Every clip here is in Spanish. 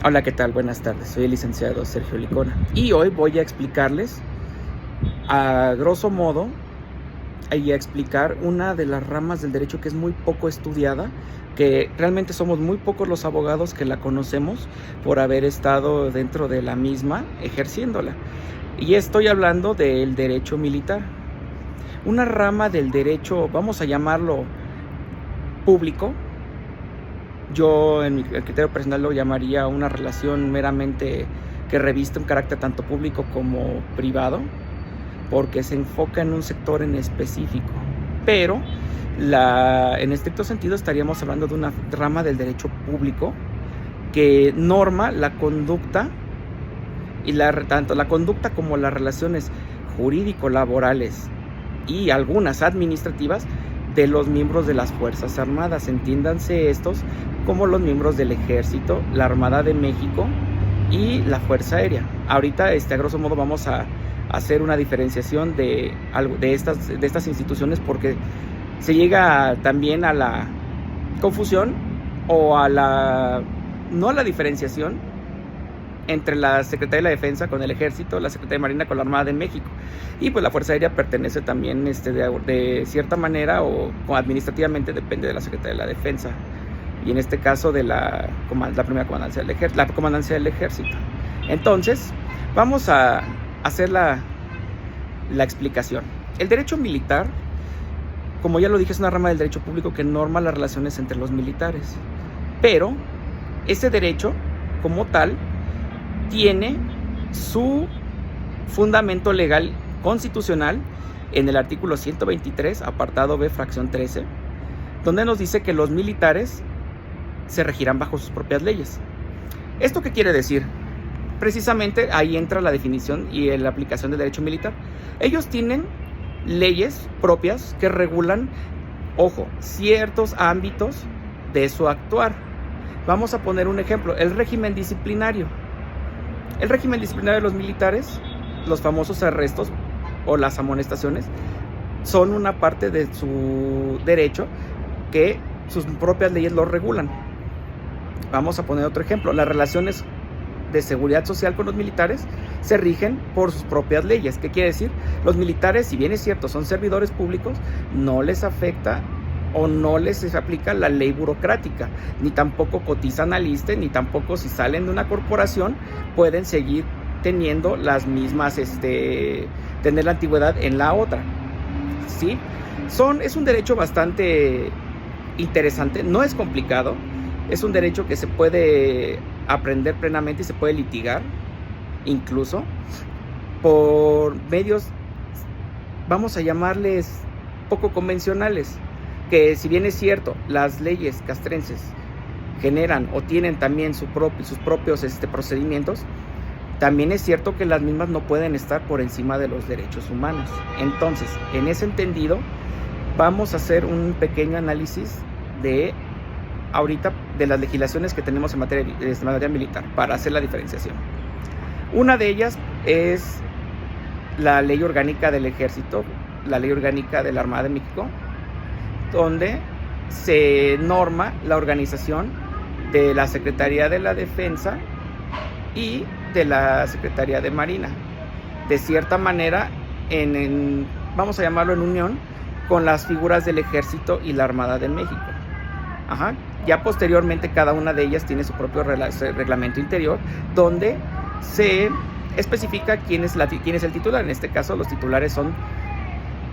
Hola, ¿qué tal? Buenas tardes. Soy el licenciado Sergio Licona y hoy voy a explicarles, a grosso modo, y a explicar una de las ramas del derecho que es muy poco estudiada, que realmente somos muy pocos los abogados que la conocemos por haber estado dentro de la misma ejerciéndola. Y estoy hablando del derecho militar, una rama del derecho, vamos a llamarlo público. Yo, en mi criterio personal, lo llamaría una relación meramente que reviste un carácter tanto público como privado, porque se enfoca en un sector en específico. Pero en estricto sentido estaríamos hablando de una rama del derecho público que norma la conducta y tanto la conducta como las relaciones jurídico-laborales y algunas administrativas de los miembros de las Fuerzas Armadas, entiéndanse estos como los miembros del Ejército, la Armada de México y la Fuerza Aérea. Ahorita, a grosso modo, vamos a hacer una diferenciación de estas instituciones, porque se llega también a la confusión o no a la diferenciación entre la Secretaría de la Defensa con el Ejército, la Secretaría de Marina con la Armada de México. Y pues la Fuerza Aérea pertenece también de cierta manera o administrativamente depende de la Secretaría de la Defensa. Y en este caso de la primera comandancia del Ejército. Entonces, vamos a hacer la explicación. El derecho militar, como ya lo dije, es una rama del derecho público que norma las relaciones entre los militares. Pero ese derecho, como tal, tiene su fundamento legal constitucional en el artículo 123, apartado B, fracción 13, donde nos dice que los militares se regirán bajo sus propias leyes. ¿Esto qué quiere decir? Precisamente ahí entra la definición y la aplicación del derecho militar. Ellos tienen leyes propias que regulan, ojo, ciertos ámbitos de su actuar. Vamos a poner un ejemplo: el régimen disciplinario. El régimen disciplinario de los militares, los famosos arrestos o las amonestaciones, son una parte de su derecho que sus propias leyes lo regulan. Vamos a poner otro ejemplo: las relaciones de seguridad social con los militares se rigen por sus propias leyes. ¿Qué quiere decir? Los militares, si bien es cierto, son servidores públicos, no les afecta o no les aplica la ley burocrática, ni tampoco cotizan al ISSSTE, ni tampoco, si salen de una corporación, pueden seguir teniendo las mismas, tener la antigüedad en la otra, ¿sí? Es un derecho bastante interesante, no es complicado, es un derecho que se puede aprender plenamente y se puede litigar, incluso por medios, vamos a llamarles poco convencionales, que si bien es cierto, las leyes castrenses generan o tienen también sus propios procedimientos, también es cierto que las mismas no pueden estar por encima de los derechos humanos. Entonces, en ese entendido, vamos a hacer un pequeño análisis ahorita de las legislaciones que tenemos en materia militar para hacer la diferenciación. Una de ellas es la Ley Orgánica del Ejército, la Ley Orgánica de la Armada de México, donde se norma la organización de la Secretaría de la Defensa y de la Secretaría de Marina, de cierta manera vamos a llamarlo en unión con las figuras del Ejército y la Armada de México. Ya posteriormente cada una de ellas tiene su propio reglamento interior, donde se especifica quién es el titular. En este caso, los titulares son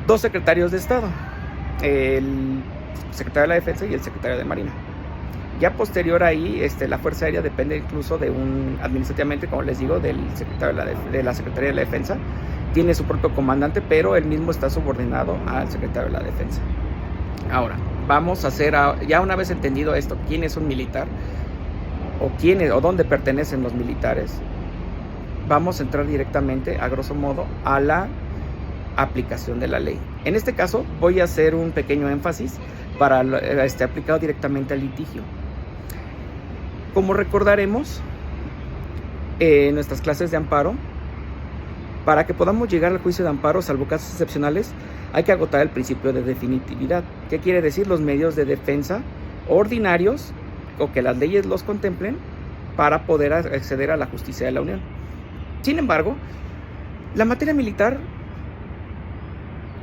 dos secretarios de Estado, el secretario de la Defensa y el secretario de Marina. Ya posterior ahí, la Fuerza Aérea depende incluso administrativamente, como les digo, del secretario de la Secretaría de la Defensa. Tiene su propio comandante, pero él mismo está subordinado al secretario de la Defensa. Ahora, vamos a hacer, ya una vez entendido esto, quién es un militar o dónde pertenecen los militares, vamos a entrar directamente, a grosso modo, a la aplicación de la ley. En este caso voy a hacer un pequeño énfasis para aplicado directamente al litigio. Como recordaremos en nuestras clases de amparo, para que podamos llegar al juicio de amparo, salvo casos excepcionales, hay que agotar el principio de definitividad. ¿Qué quiere decir? Los medios de defensa ordinarios o que las leyes los contemplen para poder acceder a la justicia de la Unión. Sin embargo, la materia militar,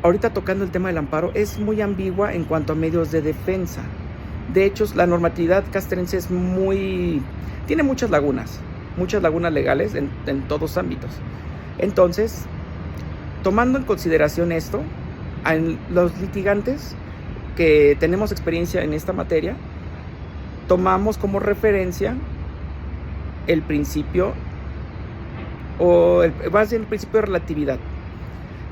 ahorita tocando el tema del amparo, es muy ambigua en cuanto a medios de defensa. De hecho, la normatividad castrense tiene muchas lagunas legales en todos ámbitos. Entonces, tomando en consideración esto, los litigantes que tenemos experiencia en esta materia, tomamos como referencia el principio el principio de relatividad.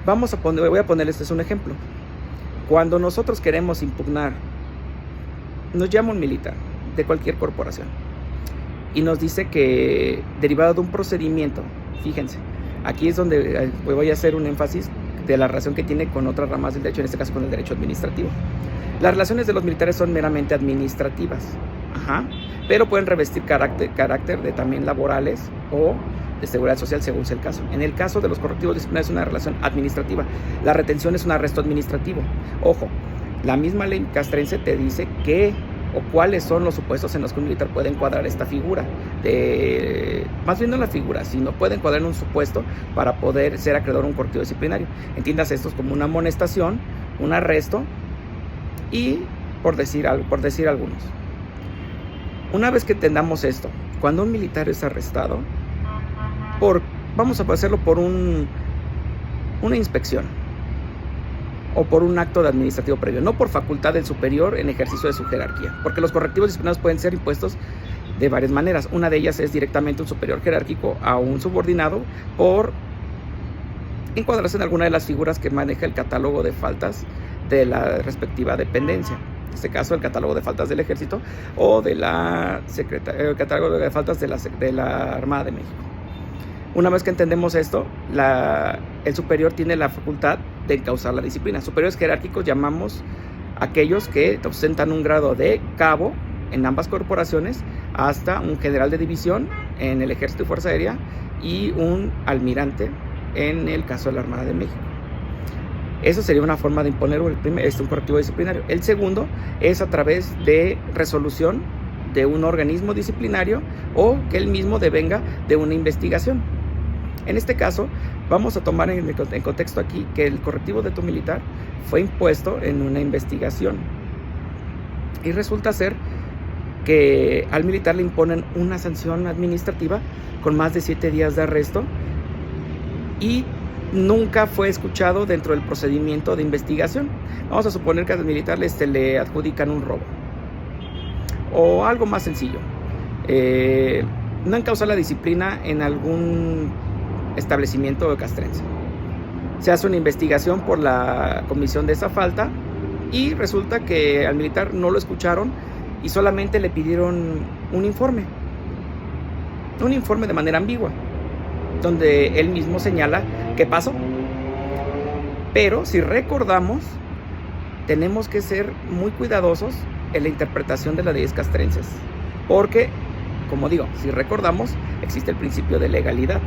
Voy a ponerles un ejemplo. Cuando nosotros queremos impugnar, nos llama un militar de cualquier corporación y nos dice que derivado de un procedimiento, fíjense, aquí es donde voy a hacer un énfasis de la relación que tiene con otras ramas del derecho, en este caso con el derecho administrativo. Las relaciones de los militares son meramente administrativas, pero pueden revestir carácter de también laborales o de seguridad social según sea el caso. En el caso de los correctivos disciplinarios es una relación administrativa. La retención es un arresto administrativo. Ojo, la misma ley castrense te dice cuáles son los supuestos en los que un militar puede encuadrar esta figura. Más bien no la figura, sino puede encuadrar en un supuesto para poder ser acreedor a un correctivo disciplinario. Entiendas esto como una amonestación, un arresto y por decir algunos. Una vez que entendamos esto, cuando un militar es arrestado, vamos a hacerlo por una inspección o por un acto administrativo previo, no por facultad del superior en ejercicio de su jerarquía, porque los correctivos disciplinarios pueden ser impuestos de varias maneras. Una de ellas es directamente un superior jerárquico a un subordinado por encuadrarse en alguna de las figuras que maneja el catálogo de faltas de la respectiva dependencia. En este caso, el catálogo de faltas del Ejército o de el catálogo de faltas de la Armada de México. Una vez que entendemos esto, el superior tiene la facultad de encauzar la disciplina. Superiores jerárquicos llamamos aquellos que ostentan un grado de cabo en ambas corporaciones hasta un general de división en el Ejército y Fuerza Aérea y un almirante en el caso de la Armada de México. Eso sería una forma de imponer un correctivo disciplinario. El segundo es a través de resolución de un organismo disciplinario o que él mismo devenga de una investigación. En este caso, vamos a tomar en contexto aquí que el correctivo de tu militar fue impuesto en una investigación. Y resulta ser que al militar le imponen una sanción administrativa con más de 7 días de arresto y nunca fue escuchado dentro del procedimiento de investigación. Vamos a suponer que al militar le adjudican un robo o algo más sencillo. No encausa la disciplina en algún establecimiento castrense. Se hace una investigación por la comisión de esa falta y resulta que al militar no lo escucharon y solamente le pidieron un informe de manera ambigua, donde él mismo señala qué pasó. Pero si recordamos, tenemos que ser muy cuidadosos en la interpretación de las leyes castrenses, porque, como digo, si recordamos, existe el principio de legalidad.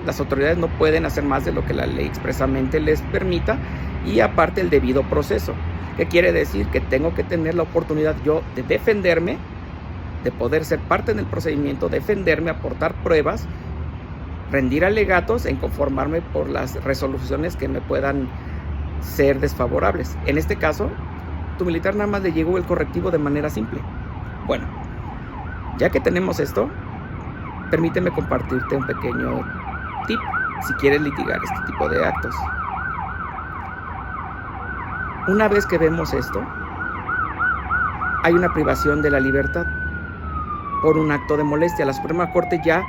Las autoridades no pueden hacer más de lo que la ley expresamente les permita y aparte el debido proceso. ¿Qué quiere decir? Que tengo que tener la oportunidad yo de defenderme, de poder ser parte en el procedimiento, defenderme, aportar pruebas, rendir alegatos e inconformarme por las resoluciones que me puedan ser desfavorables. En este caso, tu militar nada más le llegó el correctivo de manera simple. Bueno, ya que tenemos esto, permíteme compartirte un pequeño tip si quieres litigar este tipo de actos. Una vez que vemos esto, hay una privación de la libertad por un acto de molestia. La Suprema Corte ya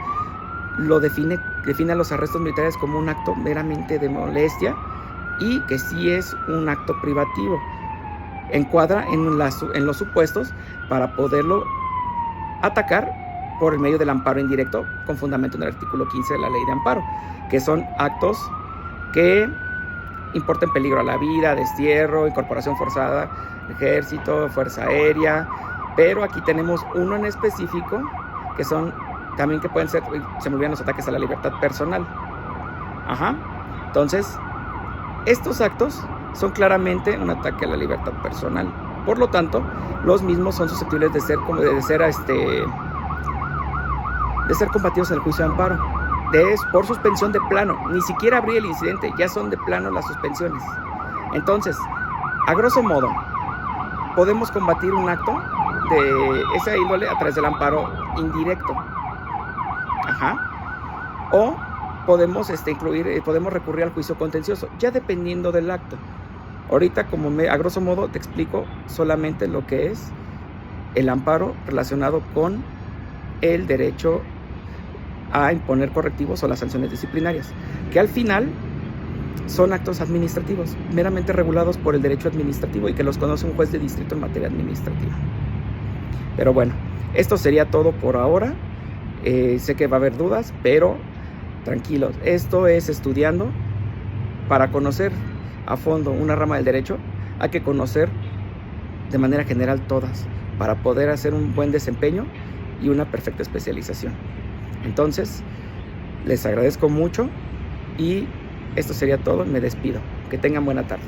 lo define a los arrestos militares como un acto meramente de molestia y que sí es un acto privativo. Encuadra en los supuestos para poderlo atacar por el medio del amparo indirecto con fundamento en el artículo 15 de la Ley de Amparo, que son actos que importen peligro a la vida, destierro, incorporación forzada, ejército, fuerza aérea, pero aquí tenemos uno en específico que son también que pueden ser, se me olvidan los ataques a la libertad personal. Entonces, estos actos son claramente un ataque a la libertad personal. Por lo tanto, los mismos son susceptibles de ser de ser combatidos en el juicio de amparo, por suspensión de plano. Ni siquiera abrí el incidente, ya son de plano las suspensiones. Entonces, a grosso modo, podemos combatir un acto de esa índole a través del amparo indirecto. O podemos podemos recurrir al juicio contencioso, ya dependiendo del acto. Ahorita, a grosso modo, te explico solamente lo que es el amparo relacionado con el derecho a imponer correctivos o las sanciones disciplinarias, que al final son actos administrativos, meramente regulados por el derecho administrativo y que los conoce un juez de distrito en materia administrativa. Pero bueno, esto sería todo por ahora. Sé que va a haber dudas, pero tranquilos, esto es estudiando. Para conocer a fondo una rama del derecho, hay que conocer de manera general todas, para poder hacer un buen desempeño y una perfecta especialización. Entonces, les agradezco mucho y esto sería todo. Me despido. Que tengan buena tarde.